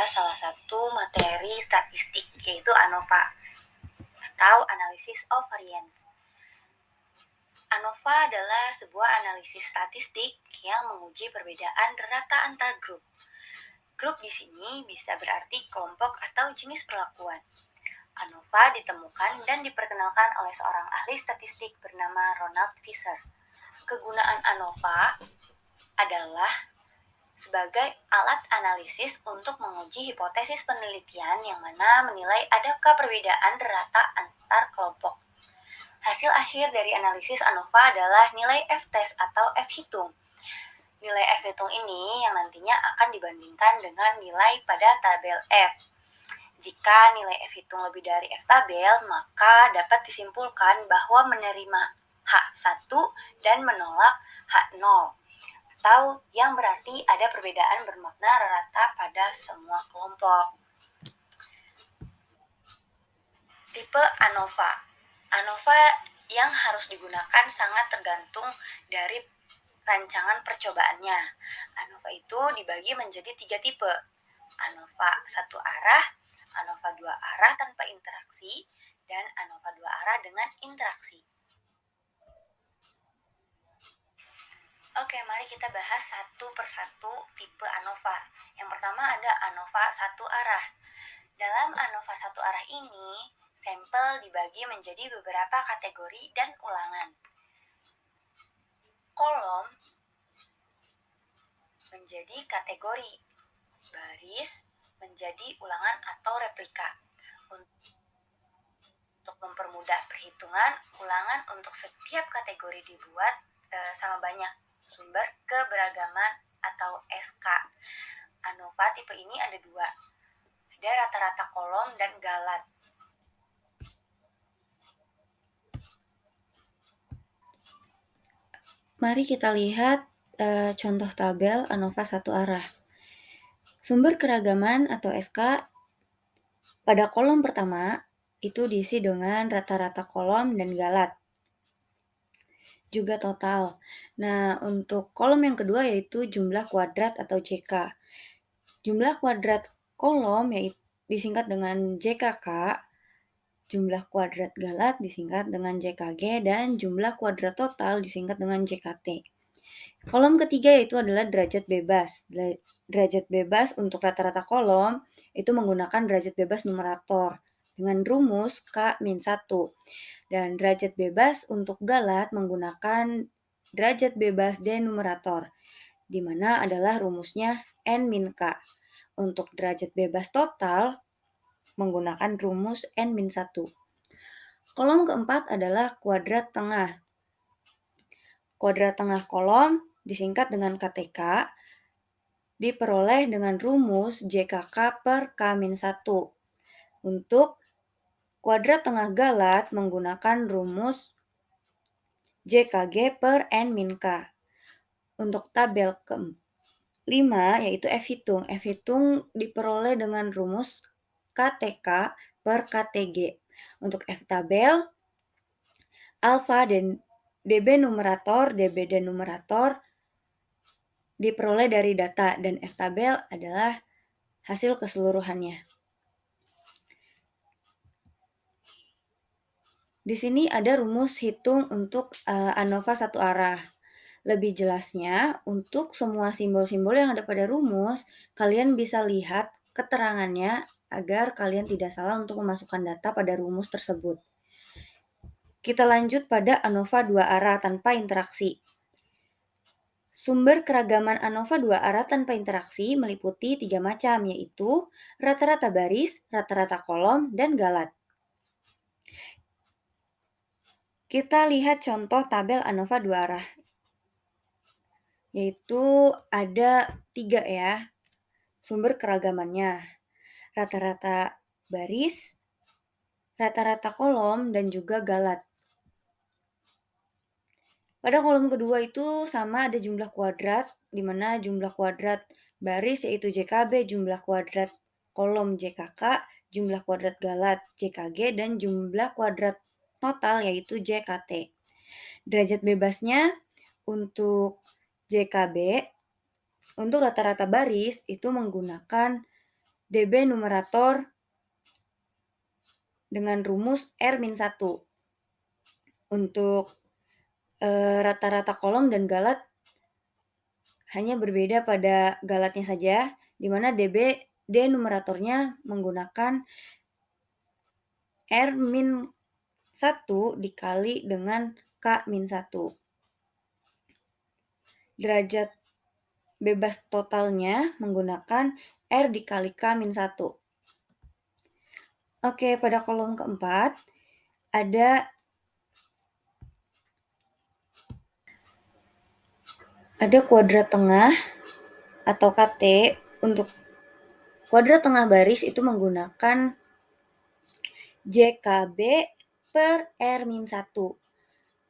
membahas salah satu materi statistik, yaitu ANOVA atau Analysis of Variance. ANOVA adalah sebuah analisis statistik yang menguji perbedaan rata antar grup. Grup di sini bisa berarti kelompok atau jenis perlakuan. ANOVA ditemukan dan diperkenalkan oleh seorang ahli statistik bernama Ronald Fisher. Kegunaan ANOVA adalah sebagai alat analisis untuk menguji hipotesis penelitian yang mana menilai adakah perbedaan rata antar kelompok. Hasil akhir dari analisis ANOVA adalah nilai F-test atau F-hitung. Nilai F-hitung ini yang nantinya akan dibandingkan dengan nilai pada tabel F. Jika nilai F-hitung lebih dari F-tabel, maka dapat disimpulkan bahwa menerima H1 dan menolak H0, atau yang berarti ada perbedaan bermakna rata pada semua kelompok. Tipe ANOVA. ANOVA yang harus digunakan sangat tergantung dari rancangan percobaannya. ANOVA itu dibagi menjadi 3 tipe. ANOVA satu arah, ANOVA 2 arah tanpa interaksi, dan ANOVA 2 arah dengan interaksi. Oke, mari kita bahas satu persatu tipe ANOVA. Yang pertama ada ANOVA satu arah. Dalam ANOVA satu arah ini, sampel dibagi menjadi beberapa kategori dan ulangan. Kolom menjadi kategori, baris menjadi ulangan atau replika. Untuk mempermudah perhitungan, ulangan untuk setiap kategori dibuat sama banyak sumber keberagaman atau SK. ANOVA tipe ini ada 2. Ada rata-rata kolom dan galat. Mari kita lihat contoh tabel ANOVA satu arah. Sumber keragaman atau SK pada kolom pertama itu diisi dengan rata-rata kolom dan galat. Juga total. Nah, untuk kolom yang kedua yaitu jumlah kuadrat atau JK. Jumlah kuadrat kolom yaitu disingkat dengan JKK, jumlah kuadrat galat disingkat dengan JKG, dan jumlah kuadrat total disingkat dengan JKT. Kolom ketiga yaitu adalah derajat bebas. Derajat bebas untuk rata-rata kolom itu menggunakan derajat bebas numerator dengan rumus K-1. Dan derajat bebas untuk galat menggunakan derajat bebas denumerator, di mana adalah rumusnya N-K. Untuk derajat bebas total menggunakan rumus N-1. Kolom keempat adalah kuadrat tengah. Kuadrat tengah kolom disingkat dengan KTK, diperoleh dengan rumus JKK per K-1. Untuk kuadrat tengah galat menggunakan rumus JKG per N-K. Untuk tabel ke-5 yaitu F-hitung. F-hitung diperoleh dengan rumus KTK per KTG. Untuk F-tabel, alfa dan DB numerator, DB denumerator diperoleh dari data, dan F-tabel adalah hasil keseluruhannya. Di sini ada rumus hitung untuk ANOVA satu arah. Lebih jelasnya, untuk semua simbol-simbol yang ada pada rumus, kalian bisa lihat keterangannya agar kalian tidak salah untuk memasukkan data pada rumus tersebut. Kita lanjut pada ANOVA 2 arah tanpa interaksi. Sumber keragaman ANOVA 2 arah tanpa interaksi meliputi 3 macam, yaitu rata-rata baris, rata-rata kolom, dan galat. Kita lihat contoh tabel ANOVA 2 arah. Yaitu ada 3 ya, sumber keragamannya. Rata-rata baris, rata-rata kolom, dan juga galat. Pada kolom kedua itu sama ada jumlah kuadrat, di mana jumlah kuadrat baris yaitu JKB, jumlah kuadrat kolom JKK, jumlah kuadrat galat JKG, dan jumlah kuadrat total yaitu JKT. Derajat bebasnya untuk JKB, untuk rata-rata baris itu menggunakan DB numerator dengan rumus R-1. Untuk rata-rata kolom dan galat hanya berbeda pada galatnya saja, di mana D numeratornya menggunakan R-1 dikali dengan K-1. Derajat bebas totalnya menggunakan R dikali K-1. Oke, pada kolom keempat ada kuadrat tengah atau KT. Untuk kuadrat tengah baris itu menggunakan JKB per R-1.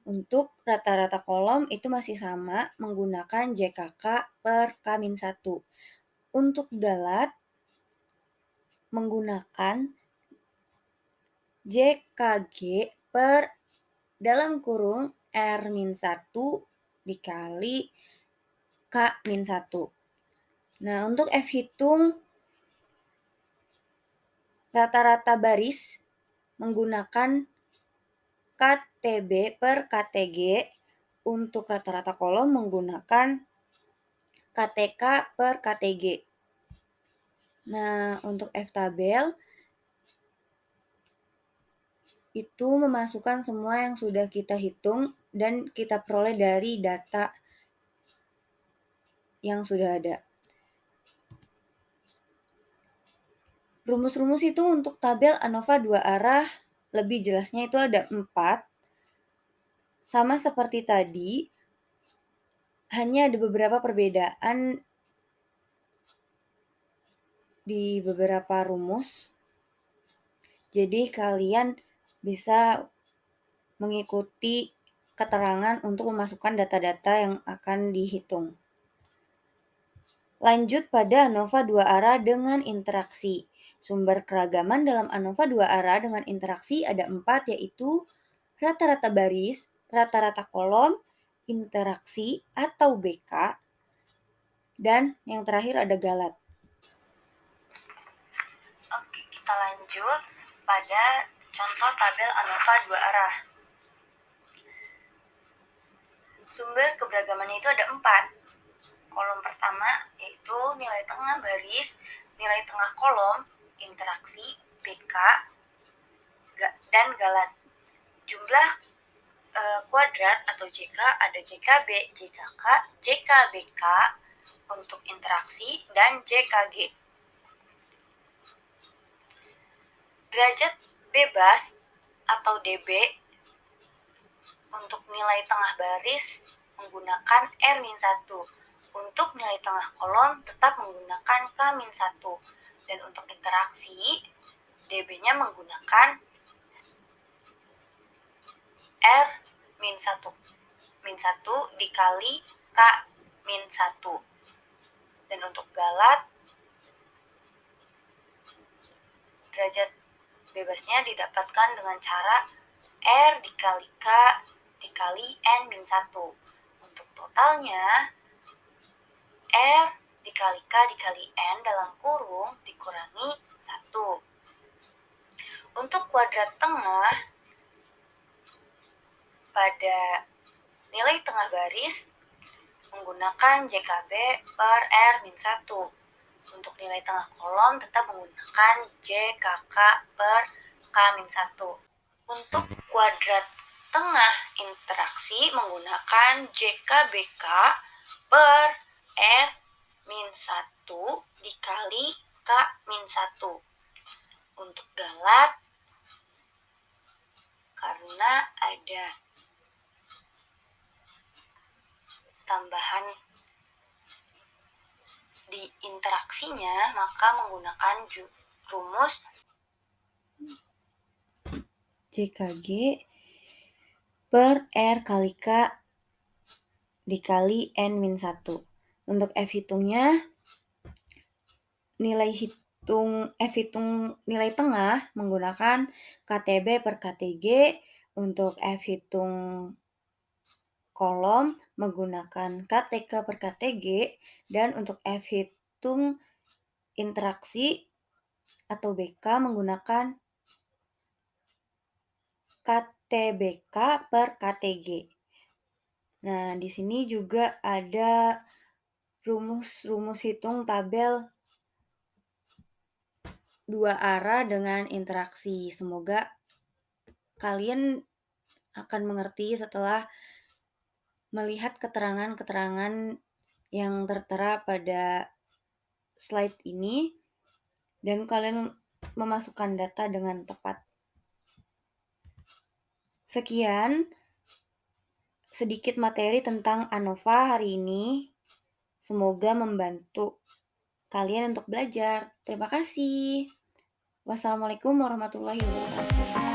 Untuk rata-rata kolom itu masih sama menggunakan JKK per K-1. Untuk galat menggunakan JKG per dalam kurung R-1 dikali K-1. Nah, untuk F hitung rata-rata baris menggunakan KTB per KTG. Untuk rata-rata kolom menggunakan KTK per KTG. Nah, untuk F tabel itu memasukkan semua yang sudah kita hitung dan kita peroleh dari data yang sudah ada. Rumus-rumus itu untuk tabel ANOVA 2 arah, lebih jelasnya itu ada 4. Sama seperti tadi, hanya ada beberapa perbedaan di beberapa rumus. Jadi kalian bisa mengikuti keterangan untuk memasukkan data-data yang akan dihitung. Lanjut pada ANOVA 2 arah dengan interaksi. Sumber keragaman dalam ANOVA 2 arah dengan interaksi ada 4, yaitu rata-rata baris, rata-rata kolom, interaksi atau BK, dan yang terakhir ada galat. Oke, kita lanjut pada contoh tabel ANOVA 2 arah. Sumber keberagamannya itu ada 4. Kolom pertama yaitu nilai tengah baris, nilai tengah kolom, interaksi, BK, dan galat. Jumlah kuadrat atau JK ada JKB, JKK, JKBK untuk interaksi, dan JKG. Derajat bebas atau DB untuk nilai tengah baris menggunakan R-1. Untuk nilai tengah kolom tetap menggunakan K-1. Dan untuk interaksi, DB-nya menggunakan R-1. -1 dikali K-1. Dan untuk galat, derajat bebasnya didapatkan dengan cara R dikali K dikali N-1. Untuk totalnya, R dikali K dikali N dalam kurung dikurangi 1. Untuk kuadrat tengah, pada nilai tengah baris menggunakan JKB per R-1. Untuk nilai tengah kolom tetap menggunakan JKK per K-1. Untuk kuadrat tengah interaksi menggunakan JKBK per R-1 dikali K-1. Untuk galat, karena ada tambahan di interaksinya, maka menggunakan rumus JKG per R kali K dikali N-1. Untuk F hitungnya, nilai tengah menggunakan KTB per KTG. Untuk F hitung kolom menggunakan KTK per KTG. Dan untuk F hitung interaksi atau BK menggunakan KTBK per KTG. Nah, di sini juga ada rumus-rumus hitung tabel dua arah dengan interaksi. Semoga kalian akan mengerti setelah melihat keterangan-keterangan yang tertera pada slide ini dan kalian memasukkan data dengan tepat. Sekian sedikit materi tentang ANOVA hari ini. Semoga membantu kalian untuk belajar. Terima kasih. Wassalamualaikum warahmatullahi wabarakatuh.